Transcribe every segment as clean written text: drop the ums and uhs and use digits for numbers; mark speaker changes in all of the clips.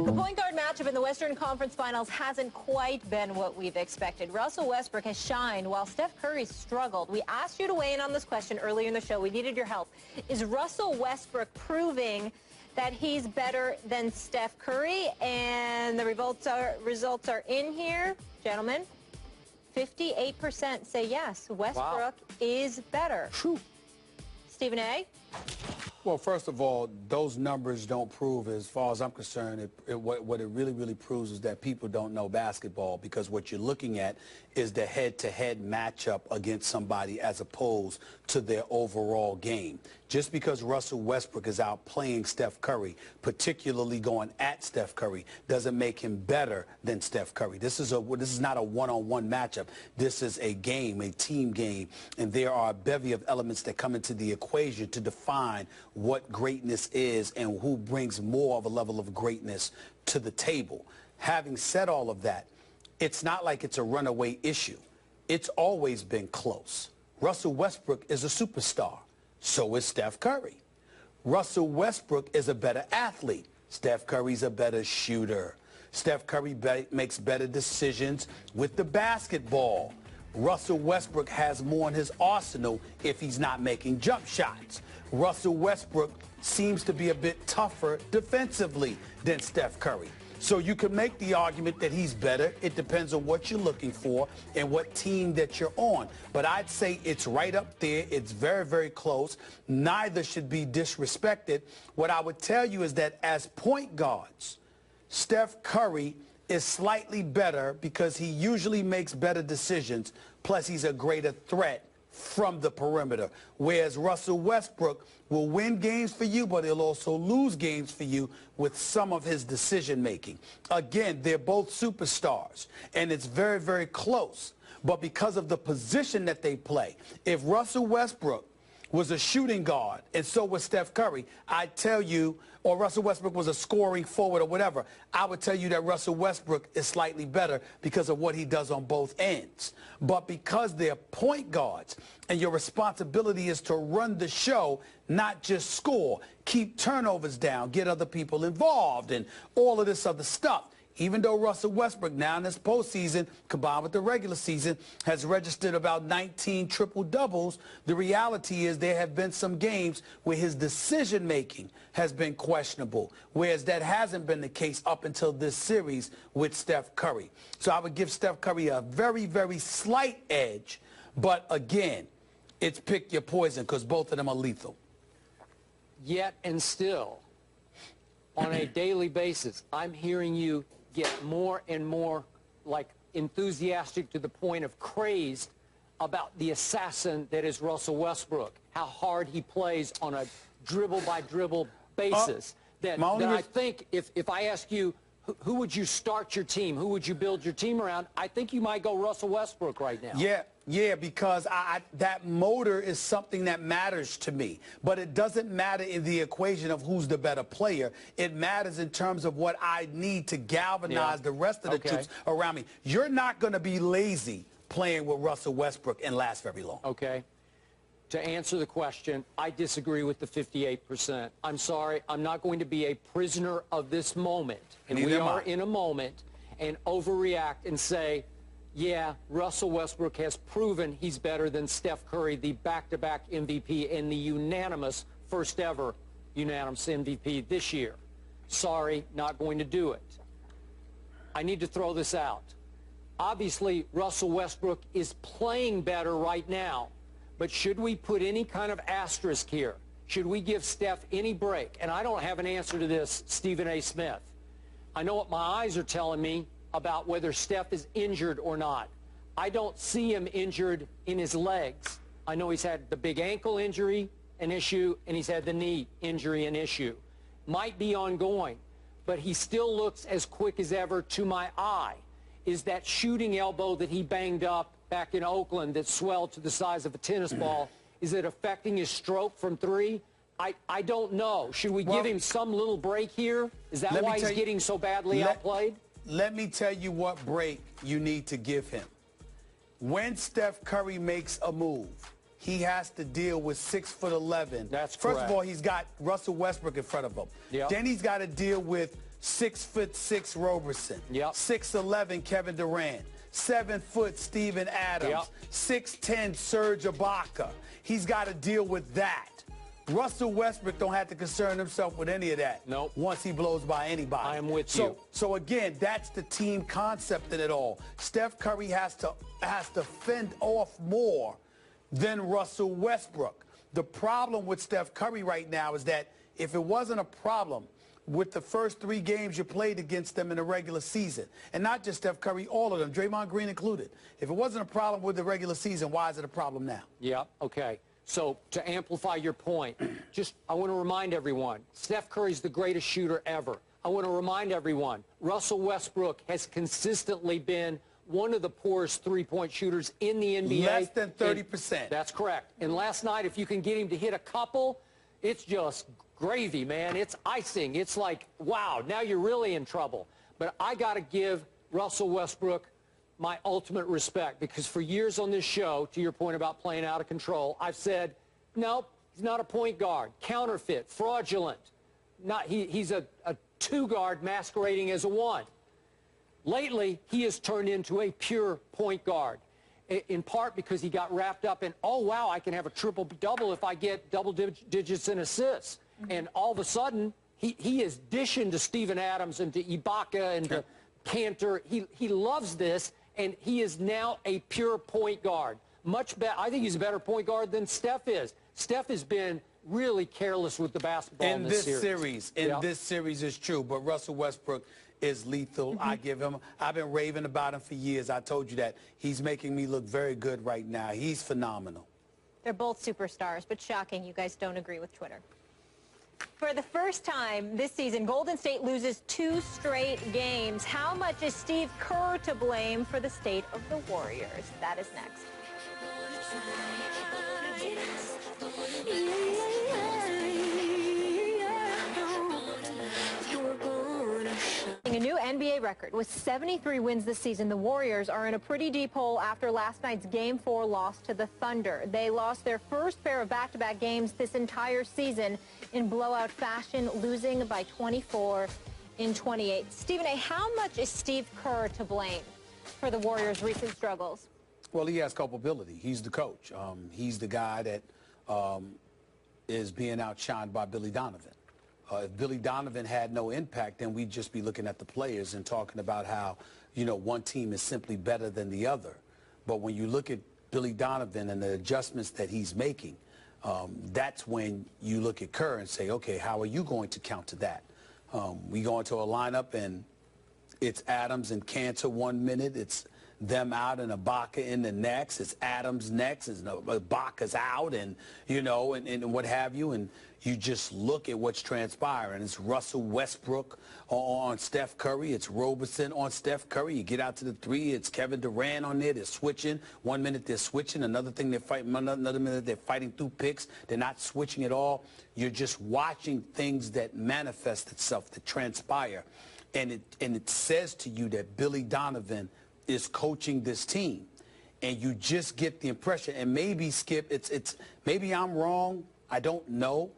Speaker 1: The point guard matchup in the Western Conference Finals hasn't quite been what we've expected. Russell Westbrook has shined while Steph Curry struggled. We asked you to weigh in on this question earlier in the show. We needed your help. Is Russell Westbrook proving that he's better than Steph Curry? And the results are in here, gentlemen. 58% say yes, Westbrook is better.
Speaker 2: True.
Speaker 1: Stephen A.?
Speaker 2: Well, first of all, those numbers don't prove, as far as I'm concerned, what it really proves is that people don't know basketball, because what you're looking at is the head-to-head matchup against somebody as opposed to their overall game. Just because Russell Westbrook is out playing Steph Curry, particularly going at Steph Curry, doesn't make him better than Steph Curry. This is not a one-on-one matchup. This is a game, a team game, and there are a bevy of elements that come into the equation to define what greatness is and who brings more of a level of greatness to the table. Having said all of that, it's not like it's a runaway issue. It's always been close. Russell Westbrook is a superstar. So is Steph Curry. Russell Westbrook is a better athlete. Steph Curry's a better shooter. Steph Curry makes better decisions with the basketball. Russell Westbrook has more in his arsenal if he's not making jump shots. Russell Westbrook seems to be a bit tougher defensively than Steph Curry. So you can make the argument that he's better. It depends on what you're looking for and what team that you're on. But I'd say it's right up there. It's very close. Neither should be disrespected. What I would tell you is that as point guards, Steph Curry is slightly better because he usually makes better decisions, plus he's a greater threat from the perimeter, whereas Russell Westbrook will win games for you, but he'll also lose games for you with some of his decision-making. Again, they're both superstars, and it's very close. But because of the position that they play, if Russell Westbrook was a shooting guard, and so was Steph Curry, I'd tell you, or Russell Westbrook was a scoring forward or whatever, I would tell you that Russell Westbrook is slightly better because of what he does on both ends. But because they're point guards, and your responsibility is to run the show, not just score, keep turnovers down, get other people involved, and all of this other stuff. Even though Russell Westbrook now in this postseason, combined with the regular season, has registered about 19 triple-doubles, the reality is there have been some games where his decision-making has been questionable, whereas that hasn't been the case up until this series with Steph Curry. So I would give Steph Curry a very slight edge, but again, it's pick your poison because both of them are lethal.
Speaker 3: Yet and still, on a daily basis, I'm hearing you get more and more like enthusiastic to the point of crazed about the assassin that is Russell Westbrook, how hard he plays on a dribble-by-dribble basis. That I think if I ask you, who would you start your team, who would you build your team around, I think you might go Russell Westbrook right now.
Speaker 2: Yeah, because that motor is something that matters to me. But it doesn't matter in the equation of who's the better player. It matters in terms of what I need to galvanize the rest of the troops around me. You're not going to be lazy playing with Russell Westbrook and last very long.
Speaker 3: Okay. To answer the question, I disagree with the 58%. I'm sorry. I'm not going to be a prisoner of this moment. And we are in a moment and overreact and say, yeah, Russell Westbrook has proven he's better than Steph Curry, the back-to-back MVP and the unanimous first ever unanimous MVP this year. Sorry, not going to do it. I need to throw this out. Obviously, Russell Westbrook is playing better right now, but should we put any kind of asterisk here? Should we give Steph any break? And I don't have an answer to this, Stephen A. Smith. I know what my eyes are telling me about whether Steph is injured or not. I don't see him injured in his legs. I know he's had the big ankle injury, an issue, and he's had the knee injury, an issue. Might be ongoing, but he still looks as quick as ever to my eye. Is that shooting elbow that he banged up back in Oakland that swelled to the size of a tennis ball, is it affecting his stroke from three? I don't know. Should we give him some little break here? Is that why he's getting so badly outplayed?
Speaker 2: Let me tell you what break you need to give him. When Steph Curry makes a move, he has to deal with 6'11".
Speaker 3: That's
Speaker 2: First of all, he's got Russell Westbrook in front of him.
Speaker 3: Yep.
Speaker 2: Then he's got to deal with 6'6" Roberson.
Speaker 3: Yep.
Speaker 2: 6'11" Kevin Durant. 7 foot Steven Adams.
Speaker 3: Yep.
Speaker 2: 6'10" Serge Ibaka. He's got to deal with that. Russell Westbrook don't have to concern himself with any of that.
Speaker 3: Nope.
Speaker 2: Once he blows by anybody.
Speaker 3: I am with you.
Speaker 2: So again, that's the team concept in it all. Steph Curry has to fend off more than Russell Westbrook. The problem with Steph Curry right now is that if it wasn't a problem with the first 3 games you played against them in the regular season, and not just Steph Curry, all of them, Draymond Green included. If it wasn't a problem with the regular season, why is it a problem now?
Speaker 3: Yeah, okay. So to amplify your point, I want to remind everyone, Steph Curry's the greatest shooter ever. I want to remind everyone, Russell Westbrook has consistently been one of the poorest three-point shooters in the NBA.
Speaker 2: Less than 30%.
Speaker 3: That's correct. And last night, if you can get him to hit a couple, it's just gravy, man. It's icing. It's like, wow, now you're really in trouble. But I got to give Russell Westbrook my ultimate respect, because for years on this show, to your point about playing out of control, I've said, nope, he's not a point guard, counterfeit, fraudulent. He's a 2-guard masquerading as a 1. Lately, he has turned into a pure point guard, in part because he got wrapped up in, oh, wow, I can have a triple-double if I get double digits in assists. And all of a sudden, he is dishing to Steven Adams and to Ibaka and to Cantor. He loves this, and he is now a pure point guard. Much better. I think he's a better point guard than Steph is. Steph has been really careless with the basketball in this series.
Speaker 2: This series is true, but Russell Westbrook is lethal. I give him, I've been raving about him for years. I told you that. He's making me look very good right now. He's phenomenal.
Speaker 1: They're both superstars, but shocking you guys don't agree with Twitter. For the first time this season, Golden State loses 2 straight games. How much is Steve Kerr to blame for the state of the Warriors? That is next. A new NBA record. With 73 wins this season, the Warriors are in a pretty deep hole after last night's Game 4 loss to the Thunder. They lost their first pair of back-to-back games this entire season in blowout fashion, losing by 24 in 28. Stephen A., how much is Steve Kerr to blame for the Warriors' recent struggles?
Speaker 2: Well, he has culpability. He's the coach. He's the guy that is being outshined by Billy Donovan. If Billy Donovan had no impact, then we'd just be looking at the players and talking about how, you know, one team is simply better than the other. But when you look at Billy Donovan and the adjustments that he's making, that's when you look at Kerr and say, okay, how are you going to counter that? We go into a lineup and it's Adams and Cantor 1 minute. It's them out and Ibaka in the next. It's Adams next. It's Ibaka's out, and you know, and what have you. And you just look at what's transpiring. It's Russell Westbrook on Steph Curry. It's Roberson on Steph Curry. You get out to the 3. It's Kevin Durant on there. They're switching. 1 minute they're switching. Another thing they're fighting. Another minute they're fighting through picks. They're not switching at all. You're just watching things that manifest itself, that transpire, and it says to you that Billy Donovan is coaching this team, and you just get the impression, and maybe, Skip, it's maybe I'm wrong, I don't know,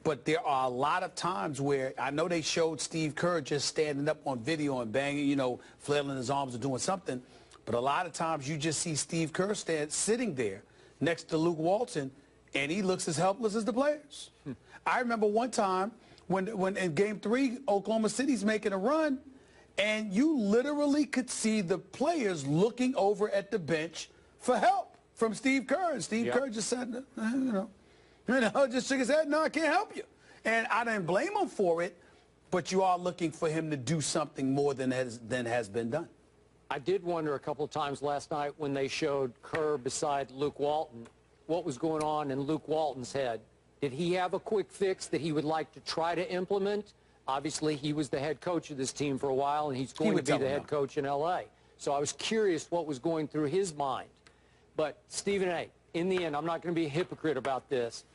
Speaker 2: but there are a lot of times where I know they showed Steve Kerr just standing up on video and banging, you know, flailing his arms or doing something, but a lot of times you just see Steve Kerr sitting there next to Luke Walton, and he looks as helpless as the players. I remember one time when in Game 3, Oklahoma City's making a run, and you literally could see the players looking over at the bench for help from Steve Kerr. And Steve Kerr just said, just shook his head, no, I can't help you. And I didn't blame him for it, but you are looking for him to do something more than has been done.
Speaker 3: I did wonder a couple of times last night when they showed Kerr beside Luke Walton, what was going on in Luke Walton's head. Did he have a quick fix that he would like to try to implement? Obviously, he was the head coach of this team for a while, and he's going to be the head coach in L.A. So I was curious what was going through his mind. But, Stephen A., in the end, I'm not going to be a hypocrite about this.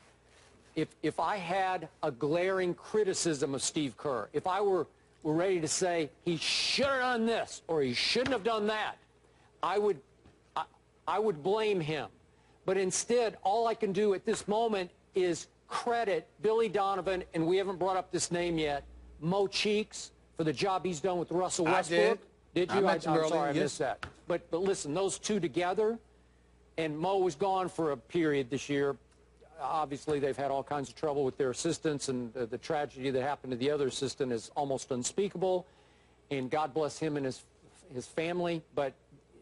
Speaker 3: If I had a glaring criticism of Steve Kerr, if I were ready to say he should have done this or he shouldn't have done that, I would blame him. But instead, all I can do at this moment is credit Billy Donovan, and we haven't brought up this name yet, Mo Cheeks, for the job he's done with Russell Westbrook? Did you? I'm sorry, I missed that. But listen, those two together, and Mo was gone for a period this year. Obviously, they've had all kinds of trouble with their assistants, and the tragedy that happened to the other assistant is almost unspeakable. And God bless him and his family. But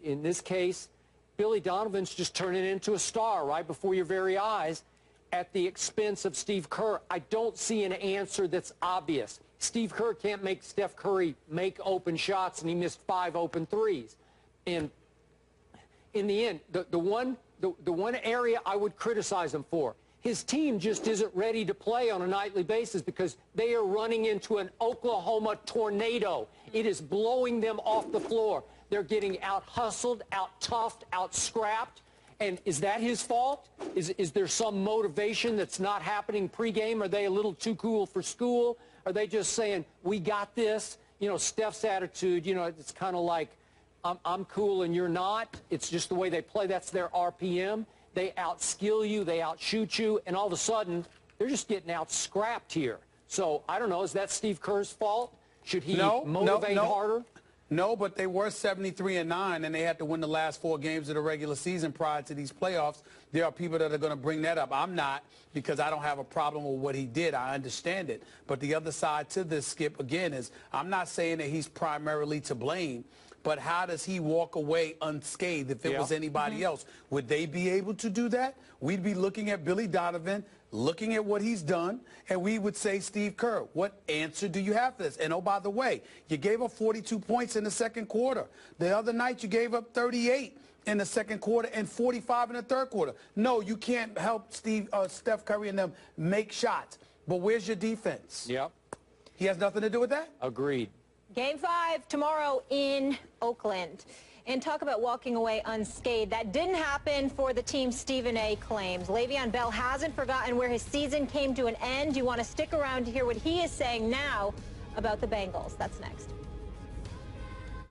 Speaker 3: in this case, Billy Donovan's just turning into a star right before your very eyes at the expense of Steve Kerr. I don't see an answer that's obvious. Steve Kerr can't make Steph Curry make open shots, and he missed 5 open threes. And in the end, the one area I would criticize him for, his team just isn't ready to play on a nightly basis because they are running into an Oklahoma tornado. It is blowing them off the floor. They're getting out-hustled, out-toughed, out-scrapped. And is that his fault? Is there some motivation that's not happening pregame? Are they a little too cool for school? Are they just saying, we got this? You know, Steph's attitude, you know, it's kind of like, I'm cool and you're not. It's just the way they play. That's their RPM. They outskill you, they outshoot you, and all of a sudden, they're just getting out-scrapped here. So, I don't know, is that Steve Kerr's fault? Should he motivate harder?
Speaker 2: No, but they were 73-9, and they had to win the last 4 games of the regular season prior to these playoffs. There are people that are going to bring that up. I'm not, because I don't have a problem with what he did. I understand it. But the other side to this, Skip, again, is I'm not saying that he's primarily to blame, but how does he walk away unscathed if it was anybody else? Would they be able to do that? We'd be looking at Billy Donovan, looking at what he's done, and we would say, Steve Kerr, what answer do you have for this? And, oh, by the way, you gave up 42 points in the second quarter. The other night you gave up 38 in the second quarter and 45 in the third quarter. No, you can't help Steph Curry and them make shots. But where's your defense?
Speaker 3: Yep.
Speaker 2: He has nothing to do with that?
Speaker 3: Agreed.
Speaker 1: Game 5 tomorrow in Oakland. And talk about walking away unscathed. That didn't happen for the team Stephen A. claims. Le'Veon Bell hasn't forgotten where his season came to an end. You want to stick around to hear what he is saying now about the Bengals. That's next.